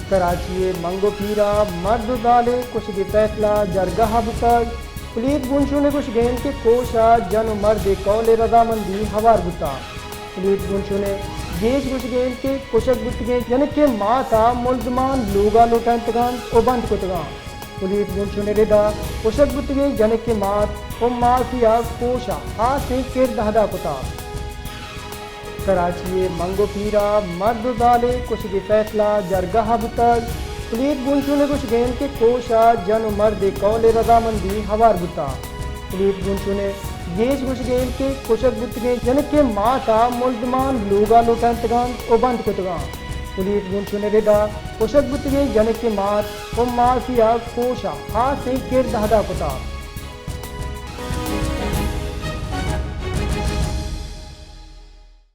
कराची मंगो पीरा मर्द दाले कुछ दी फैसला जरगाह बुतर पुलीत गुंशु ने कुछ गेंद के कोशा जन मर्द कौले रजामंदी हवार बुता पुलीत गुंशु ने गेज कुछ गेंद के कुशक बुतगे यानी के माता मुल्जमान लोगा लुटंतगान ओ बंद कुतगान पुलीत गुंशु ने रेदा कुशक बुतगे यानी के मात ओ माफिया कोशा हाथ से केर दहदा कुता कराची मंगो पीरा मर्द दाले कुछ दी फैसला जरगाह बुतर पुलीत गुंशु ने कुछ गेंद के कोशा जन मर्द कौले रजामंदी हवार बुता पुलीत गुंशु ने गेज कुछ गेंद के कुशक बुतगे यानी के माता मुल्जमान लोगा लुटंतगान ओ बंद कुतगान पुलीत गुंशु ने रेदा कुशक बुतगे यानी के मात ओ माफिया कोशा हाथ से केर दहदा कुता